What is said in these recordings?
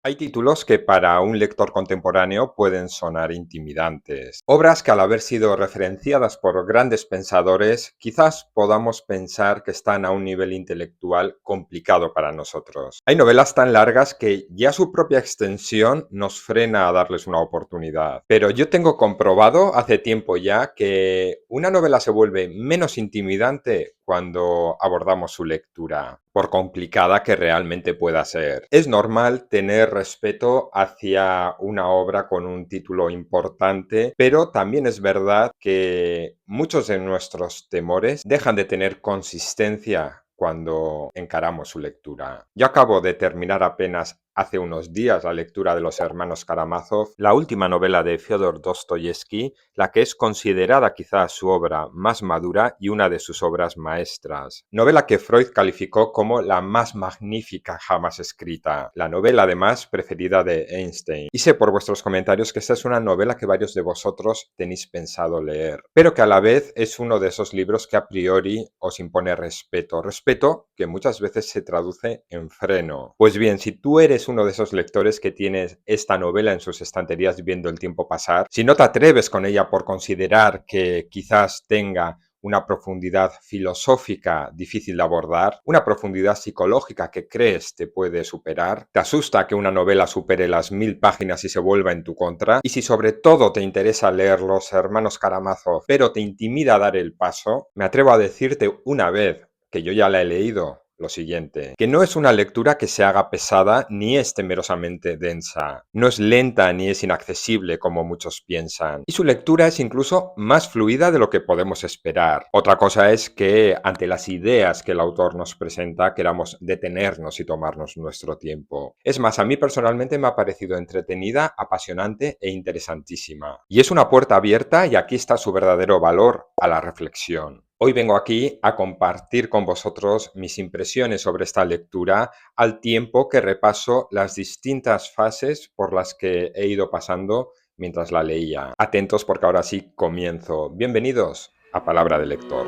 Hay títulos que para un lector contemporáneo pueden sonar intimidantes. Obras que al haber sido referenciadas por grandes pensadores, quizás podamos pensar que están a un nivel intelectual complicado para nosotros. Hay novelas tan largas que ya su propia extensión nos frena a darles una oportunidad. Pero yo tengo comprobado hace tiempo ya que una novela se vuelve menos intimidante cuando abordamos su lectura, por complicada que realmente pueda ser. Es normal tener respeto hacia una obra con un título importante, pero también es verdad que muchos de nuestros temores dejan de tener consistencia cuando encaramos su lectura. Yo acabo de terminar apenas hace unos días la lectura de Los hermanos Karamazov, la última novela de Fyodor Dostoyevsky, la que es considerada quizás su obra más madura y una de sus obras maestras. Novela que Freud calificó como la más magnífica jamás escrita. La novela, además, preferida de Einstein. Y sé por vuestros comentarios que esta es una novela que varios de vosotros tenéis pensado leer, pero que a la vez es uno de esos libros que a priori os impone respeto. Respeto que muchas veces se traduce en freno. Pues bien, si tú eres uno de esos lectores que tienes esta novela en sus estanterías viendo el tiempo pasar, si no te atreves con ella por considerar que quizás tenga una profundidad filosófica difícil de abordar, una profundidad psicológica que crees te puede superar, te asusta que una novela supere las 1000 páginas y se vuelva en tu contra, y si sobre todo te interesa leer Los hermanos Karamazov, pero te intimida dar el paso, me atrevo a decirte una vez que yo ya la he leído, lo siguiente, que no es una lectura que se haga pesada ni es temerosamente densa, no es lenta ni es inaccesible como muchos piensan, y su lectura es incluso más fluida de lo que podemos esperar. Otra cosa es que ante las ideas que el autor nos presenta queramos detenernos y tomarnos nuestro tiempo. Es más, a mí personalmente me ha parecido entretenida, apasionante e interesantísima. Y es una puerta abierta y aquí está su verdadero valor, a la reflexión. Hoy vengo aquí a compartir con vosotros mis impresiones sobre esta lectura al tiempo que repaso las distintas fases por las que he ido pasando mientras la leía. Atentos porque ahora sí comienzo. Bienvenidos a Palabra de Lector.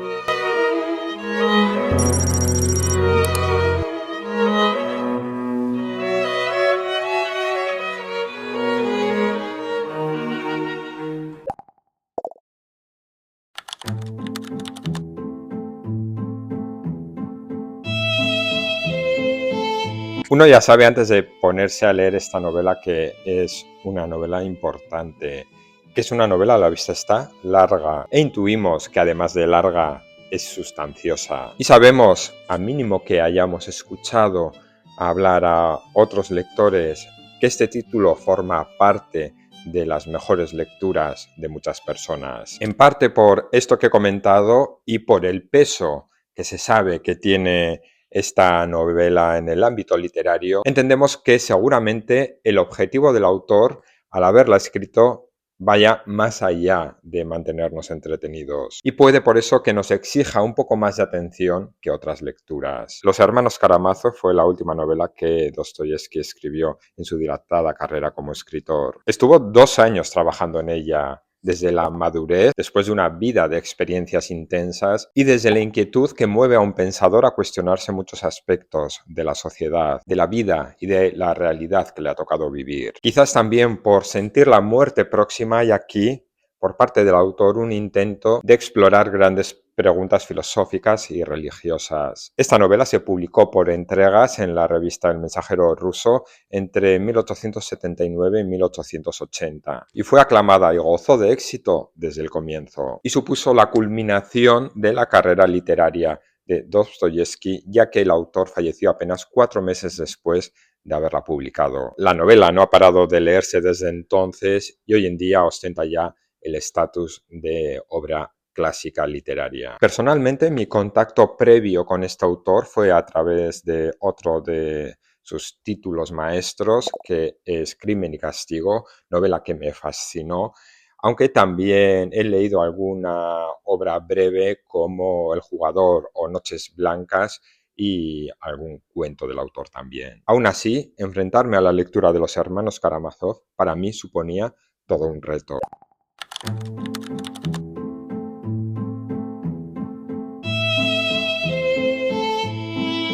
Uno ya sabe antes de ponerse a leer esta novela que es una novela importante, que es una novela, a la vista está, larga, e intuimos que además de larga es sustanciosa. Y sabemos, a mínimo que hayamos escuchado hablar a otros lectores, que este título forma parte de las mejores lecturas de muchas personas. En parte por esto que he comentado y por el peso que se sabe que tiene esta novela en el ámbito literario, entendemos que seguramente el objetivo del autor, al haberla escrito, vaya más allá de mantenernos entretenidos. Y puede por eso que nos exija un poco más de atención que otras lecturas. Los hermanos Karamazov fue la última novela que Dostoyevsky escribió en su dilatada carrera como escritor. Estuvo 2 años trabajando en ella, desde la madurez, después de una vida de experiencias intensas y desde la inquietud que mueve a un pensador a cuestionarse muchos aspectos de la sociedad, de la vida y de la realidad que le ha tocado vivir. Quizás también por sentir la muerte próxima hay aquí, por parte del autor, un intento de explorar grandes preguntas filosóficas y religiosas. Esta novela se publicó por entregas en la revista El Mensajero ruso entre 1879 y 1880 y fue aclamada y gozó de éxito desde el comienzo y supuso la culminación de la carrera literaria de Dostoyevsky, ya que el autor falleció apenas 4 meses después de haberla publicado. La novela no ha parado de leerse desde entonces y hoy en día ostenta ya el estatus de obra clásica literaria. Personalmente, mi contacto previo con este autor fue a través de otro de sus títulos maestros, que es Crimen y Castigo, novela que me fascinó, aunque también he leído alguna obra breve como El jugador o Noches Blancas y algún cuento del autor también. Aún así, enfrentarme a la lectura de Los hermanos Karamazov para mí suponía todo un reto.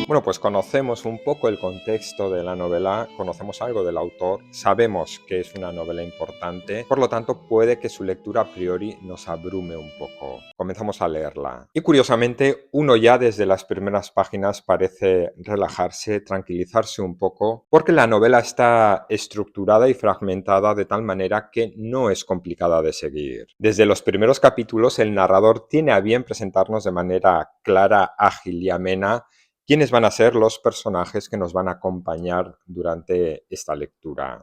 Bueno, pues conocemos un poco el contexto de la novela, conocemos algo del autor, sabemos que es una novela importante, por lo tanto puede que su lectura a priori nos abrume un poco. Comenzamos a leerla. Y curiosamente, uno ya desde las primeras páginas parece relajarse, tranquilizarse un poco, porque la novela está estructurada y fragmentada de tal manera que no es complicada de seguir. Desde los primeros capítulos, el narrador tiene a bien presentarnos de manera clara, ágil y amena quiénes van a ser los personajes que nos van a acompañar durante esta lectura.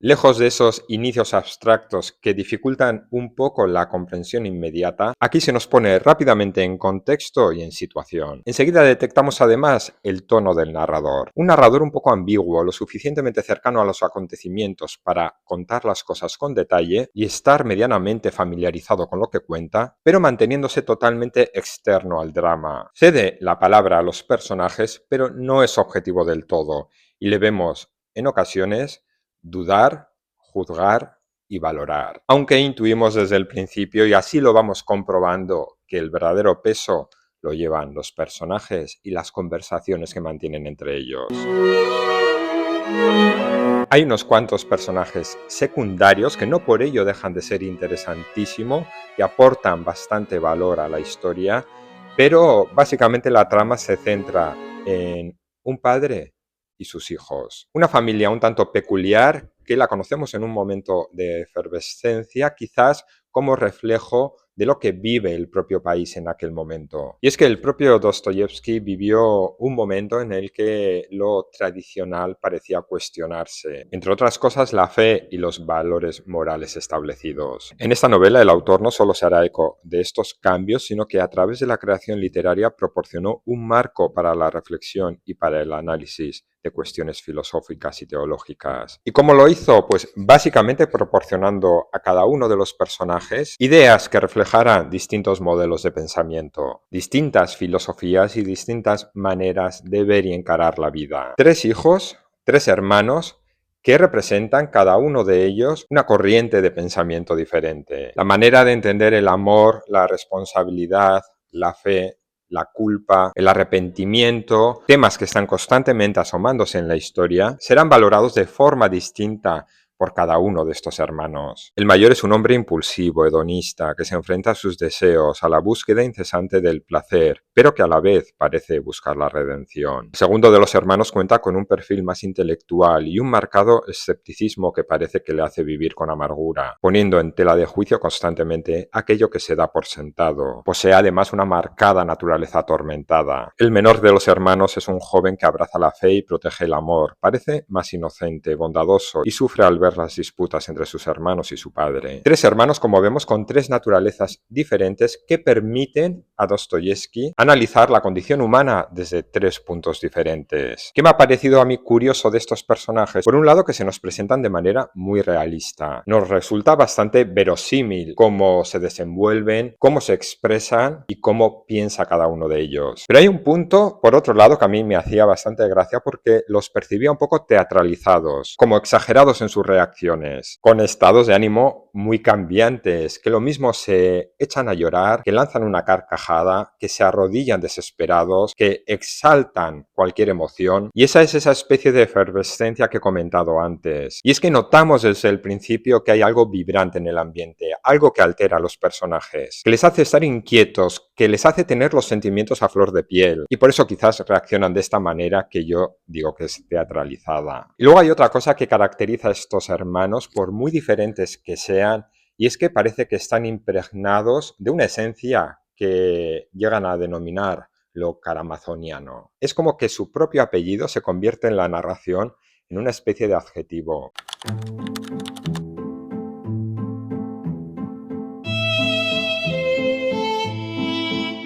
Lejos de esos inicios abstractos que dificultan un poco la comprensión inmediata, aquí se nos pone rápidamente en contexto y en situación. Enseguida detectamos además el tono del narrador. Un narrador un poco ambiguo, lo suficientemente cercano a los acontecimientos para contar las cosas con detalle y estar medianamente familiarizado con lo que cuenta, pero manteniéndose totalmente externo al drama. Cede la palabra a los personajes, pero no es objetivo del todo, y le vemos, en ocasiones, dudar, juzgar y valorar. Aunque intuimos desde el principio, y así lo vamos comprobando, que el verdadero peso lo llevan los personajes y las conversaciones que mantienen entre ellos. Hay unos cuantos personajes secundarios que no por ello dejan de ser interesantísimos y aportan bastante valor a la historia, pero básicamente la trama se centra en un padre y sus hijos. Una familia un tanto peculiar que la conocemos en un momento de efervescencia, quizás como reflejo de lo que vive el propio país en aquel momento. Y es que el propio Dostoyevsky vivió un momento en el que lo tradicional parecía cuestionarse, entre otras cosas la fe y los valores morales establecidos. En esta novela el autor no solo se hará eco de estos cambios, sino que a través de la creación literaria proporcionó un marco para la reflexión y para el análisis de cuestiones filosóficas y teológicas. ¿Y cómo lo hizo? Pues básicamente proporcionando a cada uno de los personajes ideas que reflejaran distintos modelos de pensamiento, distintas filosofías y distintas maneras de ver y encarar la vida. Tres hijos, tres hermanos, que representan cada uno de ellos una corriente de pensamiento diferente. La manera de entender el amor, la responsabilidad, la fe, la culpa, el arrepentimiento, temas que están constantemente asomándose en la historia, serán valorados de forma distinta por cada uno de estos hermanos. El mayor es un hombre impulsivo, hedonista, que se enfrenta a sus deseos, a la búsqueda incesante del placer, pero que a la vez parece buscar la redención. El segundo de los hermanos cuenta con un perfil más intelectual y un marcado escepticismo que parece que le hace vivir con amargura, poniendo en tela de juicio constantemente aquello que se da por sentado. Posee además una marcada naturaleza atormentada. El menor de los hermanos es un joven que abraza la fe y protege el amor. Parece más inocente, bondadoso y sufre al ver las disputas entre sus hermanos y su padre. Tres hermanos, como vemos, con tres naturalezas diferentes que permiten a Dostoyevsky analizar la condición humana desde tres puntos diferentes. ¿Qué me ha parecido a mí curioso de estos personajes? Por un lado, que se nos presentan de manera muy realista. Nos resulta bastante verosímil cómo se desenvuelven, cómo se expresan y cómo piensa cada uno de ellos. Pero hay un punto, por otro lado, que a mí me hacía bastante gracia porque los percibía un poco teatralizados, como exagerados en sus reacciones, con estados de ánimo muy cambiantes, que lo mismo se echan a llorar, que lanzan una carcajada, que se arrodillan desesperados, que exaltan cualquier emoción, y esa es esa especie de efervescencia que he comentado antes. Y es que notamos desde el principio que hay algo vibrante en el ambiente, algo que altera a los personajes, que les hace estar inquietos, que les hace tener los sentimientos a flor de piel, y por eso quizás reaccionan de esta manera que yo digo que es teatralizada. Y luego hay otra cosa que caracteriza a estos hermanos, por muy diferentes que sean, y es que parece que están impregnados de una esencia que llegan a denominar lo karamazoniano. Es como que su propio apellido se convierte en la narración en una especie de adjetivo.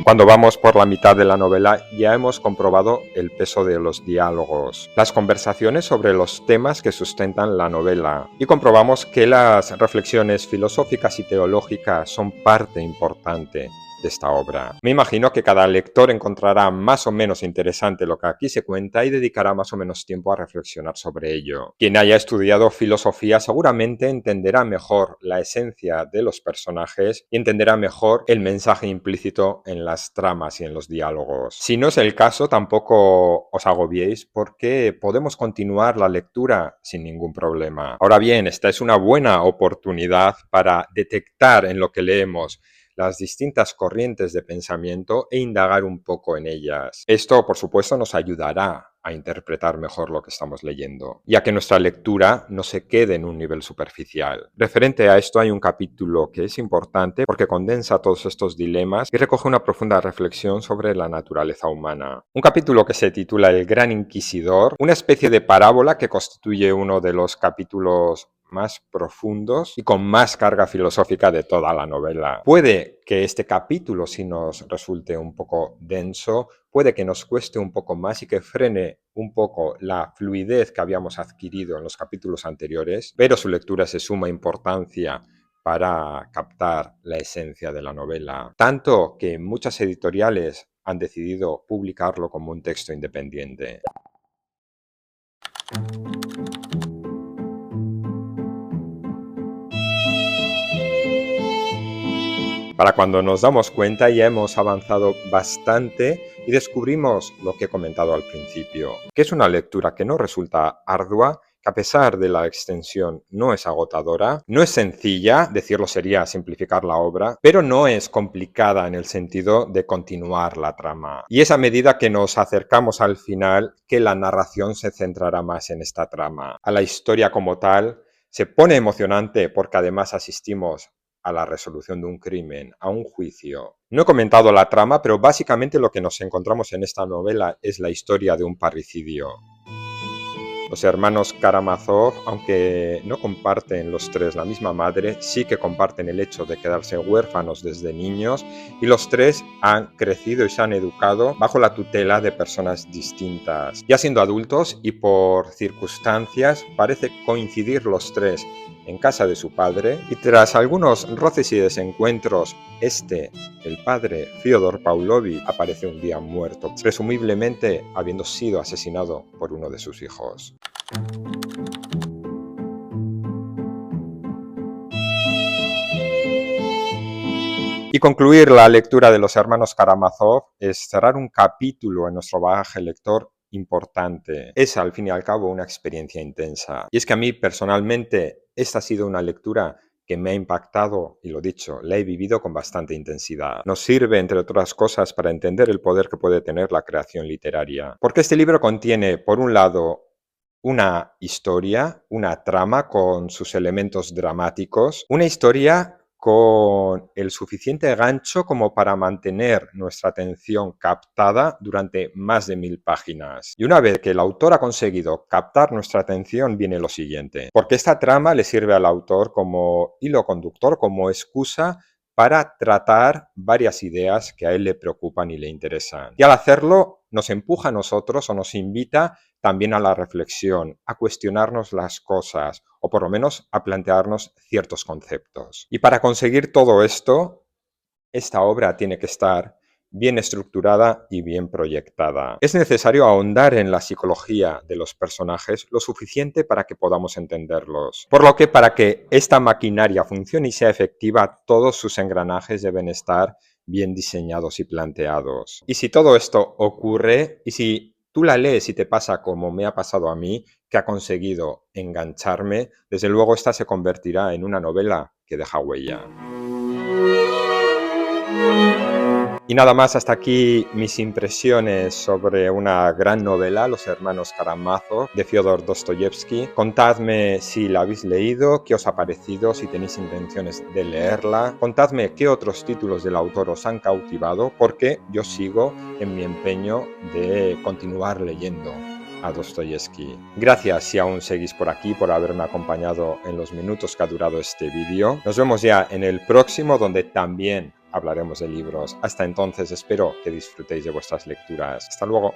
Cuando vamos por la mitad de la novela ya hemos comprobado el peso de los diálogos, las conversaciones sobre los temas que sustentan la novela y comprobamos que las reflexiones filosóficas y teológicas son parte importante de esta obra. Me imagino que cada lector encontrará más o menos interesante lo que aquí se cuenta y dedicará más o menos tiempo a reflexionar sobre ello. Quien haya estudiado filosofía seguramente entenderá mejor la esencia de los personajes y entenderá mejor el mensaje implícito en las tramas y en los diálogos. Si no es el caso, tampoco os agobiéis porque podemos continuar la lectura sin ningún problema. Ahora bien, esta es una buena oportunidad para detectar en lo que leemos las distintas corrientes de pensamiento e indagar un poco en ellas. Esto, por supuesto, nos ayudará a interpretar mejor lo que estamos leyendo, ya que nuestra lectura no se quede en un nivel superficial. Referente a esto hay un capítulo que es importante porque condensa todos estos dilemas y recoge una profunda reflexión sobre la naturaleza humana. Un capítulo que se titula El Gran Inquisidor, una especie de parábola que constituye uno de los capítulos más profundos y con más carga filosófica de toda la novela. Puede que este capítulo, si nos resulte un poco denso, puede que nos cueste un poco más y que frene un poco la fluidez que habíamos adquirido en los capítulos anteriores, pero su lectura es de suma importancia para captar la esencia de la novela, tanto que muchas editoriales han decidido publicarlo como un texto independiente. Para cuando nos damos cuenta ya hemos avanzado bastante y descubrimos lo que he comentado al principio, que es una lectura que no resulta ardua, que a pesar de la extensión no es agotadora, no es sencilla, decirlo sería simplificar la obra, pero no es complicada en el sentido de continuar la trama. Y es a medida que nos acercamos al final que la narración se centrará más en esta trama. A la historia como tal se pone emocionante porque además asistimos a la resolución de un crimen, a un juicio. No he comentado la trama, pero básicamente lo que nos encontramos en esta novela es la historia de un parricidio. Los hermanos Karamazov, aunque no comparten los tres la misma madre, sí que comparten el hecho de quedarse huérfanos desde niños y los tres han crecido y se han educado bajo la tutela de personas distintas. Ya siendo adultos y por circunstancias parece coincidir los tres en casa de su padre y tras algunos roces y desencuentros, el padre Fyodor Pavlovich, aparece un día muerto, presumiblemente habiendo sido asesinado por uno de sus hijos. Y concluir la lectura de los hermanos Karamazov es cerrar un capítulo en nuestro bagaje lector importante. Es al fin y al cabo una experiencia intensa. Y es que a mí personalmente esta ha sido una lectura que me ha impactado y lo dicho, la he vivido con bastante intensidad. Nos sirve, entre otras cosas, para entender el poder que puede tener la creación literaria. Porque este libro contiene, por un lado, una historia, una trama con sus elementos dramáticos, una historia con el suficiente gancho como para mantener nuestra atención captada durante más de 1000 páginas. Y una vez que el autor ha conseguido captar nuestra atención, viene lo siguiente, porque esta trama le sirve al autor como hilo conductor, como excusa para tratar varias ideas que a él le preocupan y le interesan. Y al hacerlo, nos empuja a nosotros o nos invita también a la reflexión, a cuestionarnos las cosas o por lo menos a plantearnos ciertos conceptos. Y para conseguir todo esto, esta obra tiene que estar bien estructurada y bien proyectada. Es necesario ahondar en la psicología de los personajes lo suficiente para que podamos entenderlos. Por lo que para que esta maquinaria funcione y sea efectiva, todos sus engranajes deben estar bien diseñados y planteados. Y si todo esto ocurre, y si tú la lees y te pasa como me ha pasado a mí, que ha conseguido engancharme, desde luego esta se convertirá en una novela que deja huella. Y nada más, hasta aquí mis impresiones sobre una gran novela, Los hermanos Karamazov, de Fyodor Dostoyevsky. Contadme si la habéis leído, qué os ha parecido, si tenéis intenciones de leerla. Contadme qué otros títulos del autor os han cautivado, porque yo sigo en mi empeño de continuar leyendo a Dostoyevsky. Gracias si aún seguís por aquí, por haberme acompañado en los minutos que ha durado este vídeo. Nos vemos ya en el próximo, donde también hablaremos de libros. Hasta entonces espero que disfrutéis de vuestras lecturas. Hasta luego.